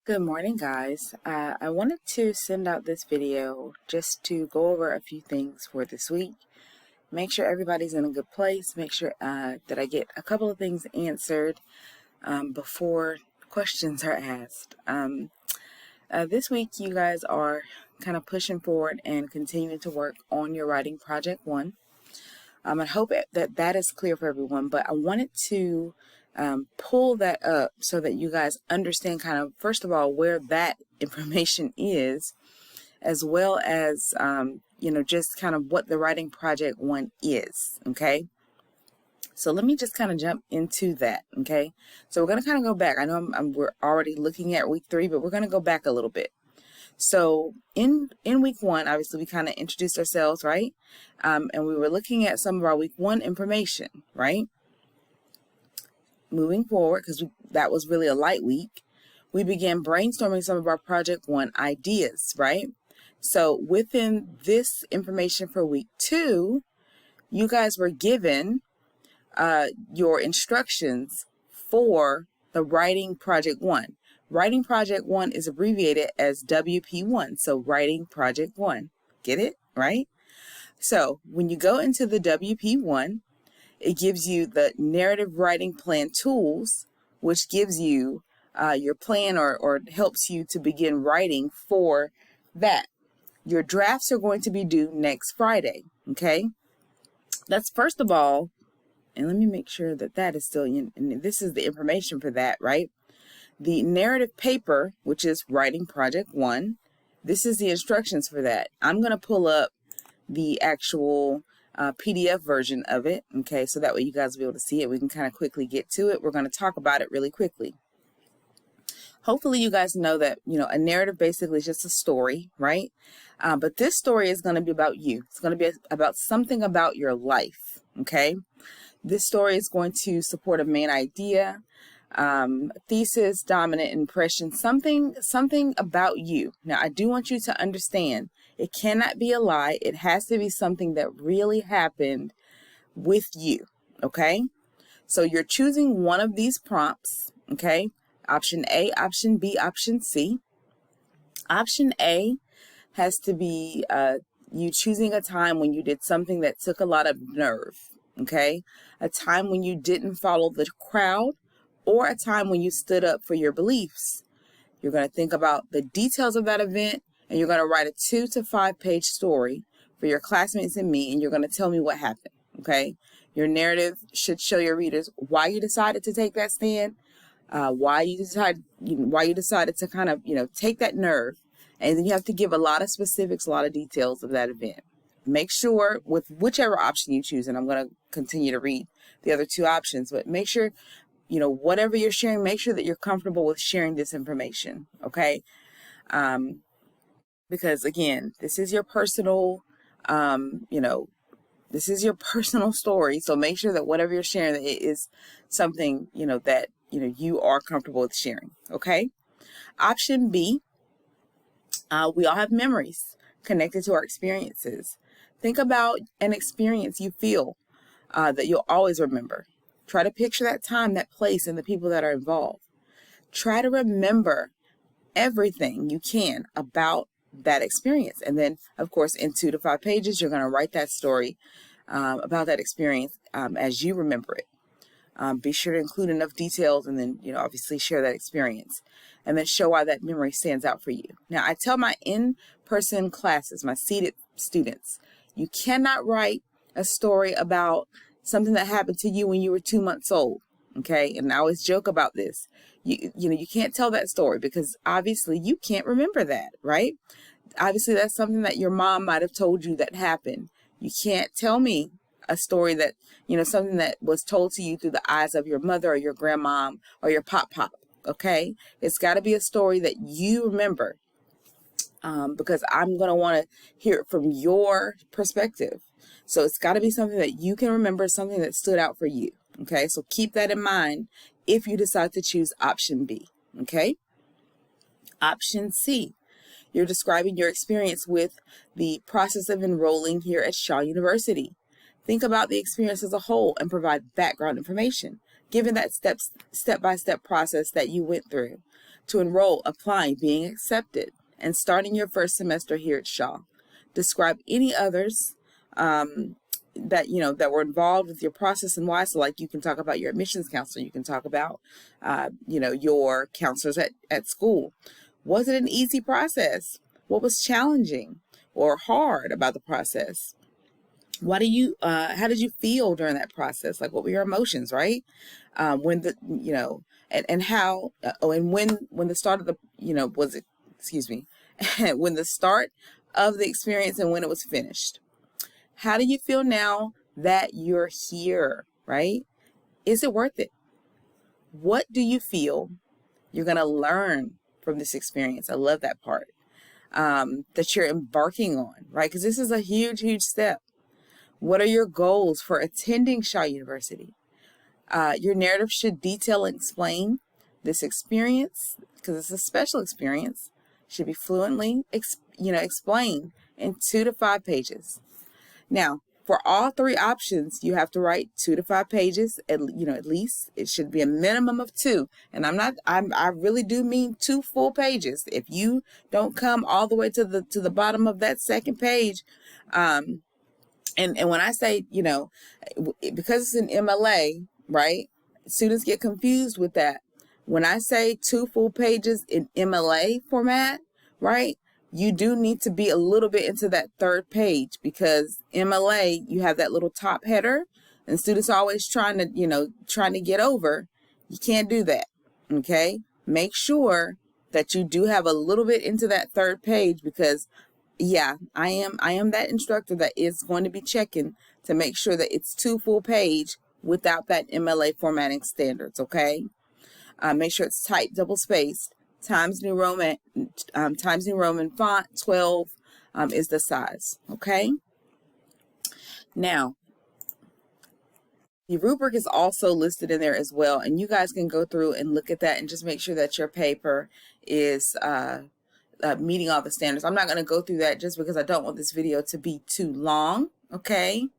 Good morning, guys. I wanted to send out this video just to go over a few things for this week. Make sure everybody's in a good place. Make sure that I get a couple of things answered before questions are asked. This week, you guys are kind of pushing forward and continuing to work on your writing project 1. I hope that is clear for everyone, but I wanted to pull that up so that you guys understand kind of, first of all, where that information is, as well as, just kind of what the writing project 1 is, okay? So let me just kind of jump into that, okay? So we're going to kind of go back. I know we're already looking at week 3, but we're going to go back a little bit. So in week 1, obviously, we kind of introduced ourselves, right? And we were looking at some of our week 1 information, right? Moving forward, because that was really a light week, we began brainstorming some of our project 1 ideas, right? So within this information for week 2, you guys were given your instructions for the writing project 1. Writing project 1 is abbreviated as WP1. So writing project 1. Get it? Right? So when you go into the WP1, it gives you the narrative writing plan tools, which gives you your plan or helps you to begin writing for that. Your drafts are going to be due next Friday. Okay? That's first of all, and let me make sure that is still in, and this is the information for that, right? The narrative paper, which is writing project 1, this is the instructions for that. I'm going to pull up the actual PDF version of it, okay, so that way you guys will be able to see it. We can kind of quickly get to it. We're going to talk about it really quickly. Hopefully you guys know that, a narrative basically is just a story, right? But this story is going to be about you. It's going to be about something about your life, okay? This story is going to support a main idea, thesis, dominant impression, something about you. Now, I do want you to understand it cannot be a lie. It has to be something that really happened with you, okay? So you're choosing one of these prompts, okay? Option A, option B, option C. Option A has to be you choosing a time when you did something that took a lot of nerve, okay? A time when you didn't follow the crowd, or a time when you stood up for your beliefs. You're going to think about the details of that event, and you're going to write a 2 to 5 page story for your classmates and me, and you're going to tell me what happened, okay? Your narrative should show your readers why you decided to take that stand, why you decided to kind of, take that nerve, and then you have to give a lot of specifics, a lot of details of that event. Make sure with whichever option you choose, and I'm going to continue to read the other 2 options, but make sure, whatever you're sharing, make sure that you're comfortable with sharing this information, okay? Because again, this is your personal, this is your personal story. So make sure that whatever you're sharing, that it is something, that, you are comfortable with sharing, okay? Option B, we all have memories connected to our experiences. Think about an experience you feel that you'll always remember. Try to picture that time, that place, and the people that are involved. Try to remember everything you can about that experience. And then, of course, in 2 to 5 pages, you're going to write that story about that experience as you remember it. Be sure to include enough details and then, obviously share that experience. And then show why that memory stands out for you. Now, I tell my in-person classes, my seated students, you cannot write a story about something that happened to you when you were 2 months old, okay? And I always joke about this. You can't tell that story because obviously you can't remember that, right? Obviously that's something that your mom might have told you that happened. You can't tell me a story that, something that was told to you through the eyes of your mother or your grandmom or your pop, okay? It's got to be a story that you remember because I'm going to want to hear it from your perspective. So it's got to be something that you can remember, something that stood out for you, okay? So keep that in mind if you decide to choose option B, okay? Option C, you're describing your experience with the process of enrolling here at Shaw University. Think about the experience as a whole and provide background information, given that step-by-step process that you went through. to enroll, applying, being accepted, and starting your first semester here at Shaw. Describe any others that that were involved with your process and why. So like you can talk about your admissions counselor, you can talk about your counselors at school. Was it an easy process? What was challenging or hard about the process? How did you feel during that process? Like, what were your emotions, right? When the, and how, and when the start of the, was it, excuse me, when the start of the experience and when it was finished. How do you feel now that you're here, right? Is it worth it? What do you feel you're going to learn from this experience? I love that part, that you're embarking on, right? Because this is a huge, huge step. What are your goals for attending Shaw University? Your narrative should detail and explain this experience, because it's a special experience. Should be fluently, explained in 2 to 5 pages. Now, for all 3 options, you have to write 2 to 5 pages. At least it should be a minimum of 2. And I really do mean 2 full pages. If you don't come all the way to the bottom of that second page, and when I say, because it's an MLA, right? Students get confused with that. When I say 2 full pages in MLA format, right? You do need to be a little bit into that 3rd page, because MLA, you have that little top header and students are always trying to get over. You can't do that. Okay. Make sure that you do have a little bit into that 3rd page, because yeah, I am that instructor that is going to be checking to make sure that it's 2 full page without that MLA formatting standards. Okay. Make sure it's typed double spaced. Times New Roman font 12 is the size. Okay. Now, the rubric is also listed in there as well, and you guys can go through and look at that and just make sure that your paper is meeting all the standards. I'm not going to go through that just because I don't want this video to be too long. Okay.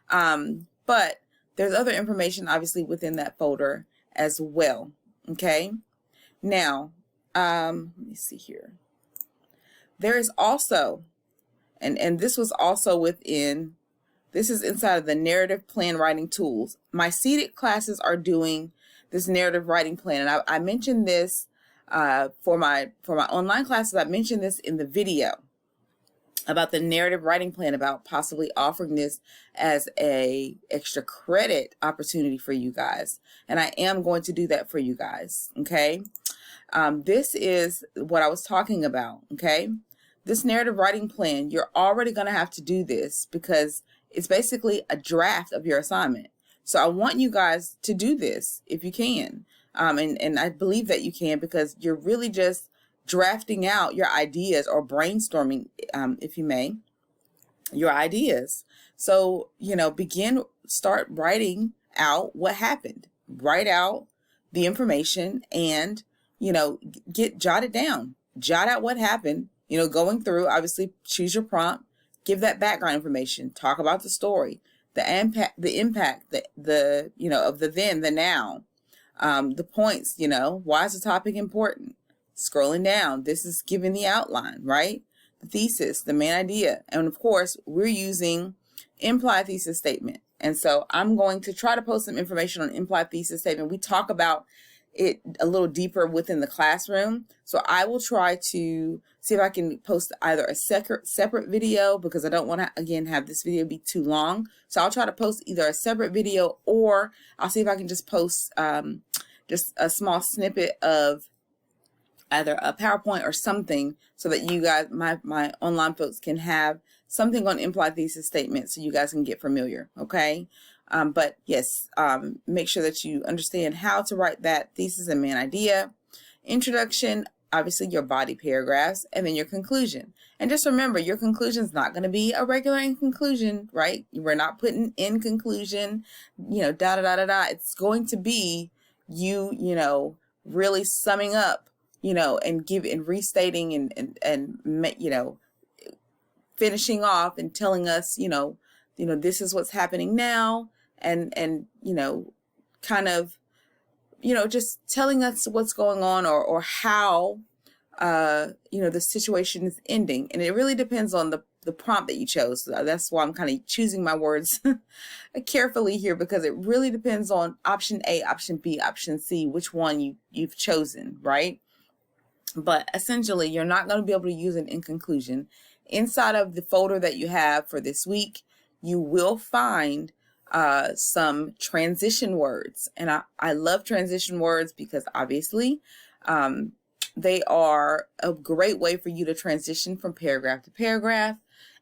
But there's other information obviously within that folder as well. Okay. Now, let me see here. There is also, and this was also within, this is inside of the narrative plan writing tools. My seated classes are doing this narrative writing plan. And I mentioned this for my online classes. I mentioned this in the video about the narrative writing plan, about possibly offering this as a extra credit opportunity for you guys. And I am going to do that for you guys. Okay. This is what I was talking about. Okay. This narrative writing plan, you're already going to have to do this because it's basically a draft of your assignment. So I want you guys to do this if you can. And I believe that you can, because you're really just drafting out your ideas or brainstorming, if you may, your ideas. So, start writing out what happened. Write out the information and, jot it down. Jot out what happened, going through, obviously choose your prompt, give that background information, talk about the story, the impact, of the then, the now, the points, why is the topic important? Scrolling down, this is giving the outline, right? The thesis, the main idea. And of course, we're using implied thesis statement. And so I'm going to try to post some information on implied thesis statement. We talk about it a little deeper within the classroom. So I will try to see if I can post either a separate video, because I don't want to, again, have this video be too long. So I'll try to post either a separate video, or I'll see if I can just post just a small snippet of either a PowerPoint or something, so that you guys, my online folks, can have something on implied thesis statement so you guys can get familiar. Okay. But yes, make sure that you understand how to write that thesis and main idea, introduction, obviously your body paragraphs, and then your conclusion. And just remember, your conclusion is not going to be a regular in conclusion, right? We're not putting in conclusion, It's going to be you, really summing up, and restating and finishing off and telling us, this is what's happening now, and kind of just telling us what's going on, or how, the situation is ending. And it really depends on the prompt that you chose. So that's why I'm kind of choosing my words carefully here, because it really depends on option A, option B, option C, which one you've chosen, right? But essentially, you're not going to be able to use it in conclusion. Inside of the folder that you have for this week, you will find some transition words. And I love transition words because obviously they are a great way for you to transition from paragraph to paragraph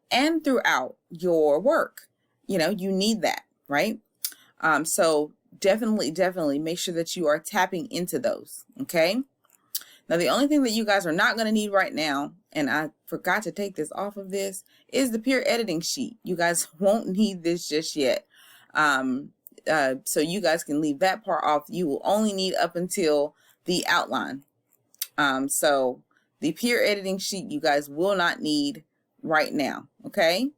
and throughout your work. You need that, right? So definitely make sure that you are tapping into those, okay? Now, the only thing that you guys are not going to need right now, and I forgot to take this off of this, is the peer editing sheet. You guys won't need this just yet. So you guys can leave that part off. You will only need up until the outline. So the peer editing sheet you guys will not need right now, okay?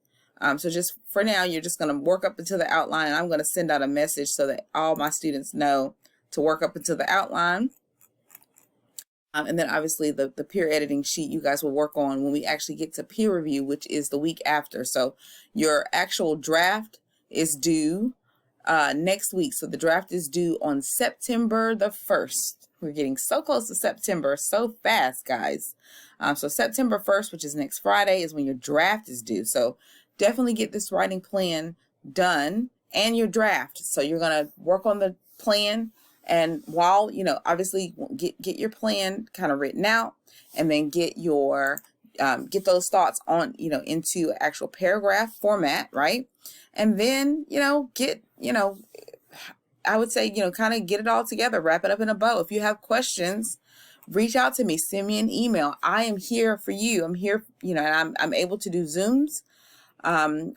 So just for now, you're just going to work up until the outline. I'm going to send out a message so that all my students know to work up until the outline. And then obviously the peer editing sheet you guys will work on when we actually get to peer review, which is the week after. So your actual draft is due next week. So the draft is due on September the 1st. We're getting so close to September, so fast, guys. So September 1st, which is next Friday, is when your draft is due. So definitely get this writing plan done and your draft. So you're going to work on the plan. And while, obviously get your plan kind of written out, and then get your, get those thoughts on, into actual paragraph format, right? And then, get, I would say, kind of get it all together, wrap it up in a bow. If you have questions, reach out to me, send me an email. I am here for you. I'm here, and I'm able to do Zooms. I'm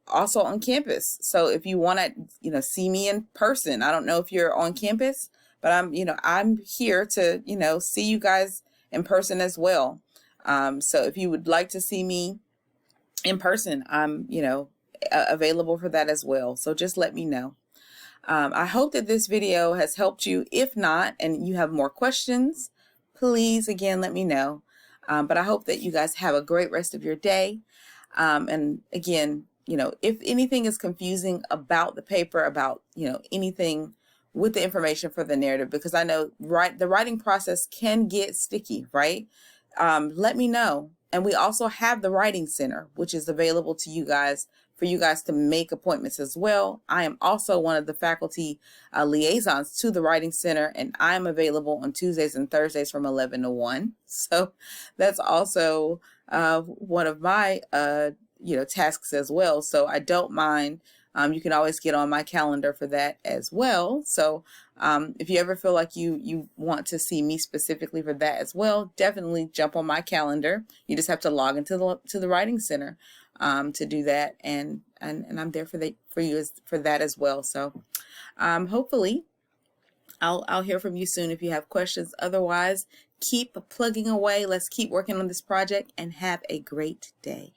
also on campus. So if you want to, see me in person, I don't know if you're on campus, but I'm here to, see you guys in person as well. So if you would like to see me in person, I'm, available for that as well. So just let me know. I hope that this video has helped you. If not, and you have more questions, please, again, let me know. But I hope that you guys have a great rest of your day. And again, if anything is confusing about the paper, about, anything with the information for the narrative, because I know the writing process can get sticky, right? Let me know. And we also have the Writing Center, which is available to you guys, for you guys to make appointments as well. I am also one of the faculty liaisons to the Writing Center, and I'm available on Tuesdays and Thursdays from 11 to 1. So that's also one of my tasks as well. So I don't mind. You can always get on my calendar for that as well. So if you ever feel like you want to see me specifically for that as well, definitely jump on my calendar. You just have to log into the Writing Center to do that, and I'm there for you for that as well. So hopefully I'll hear from you soon if you have questions. Otherwise, keep plugging away. Let's keep working on this project, and have a great day.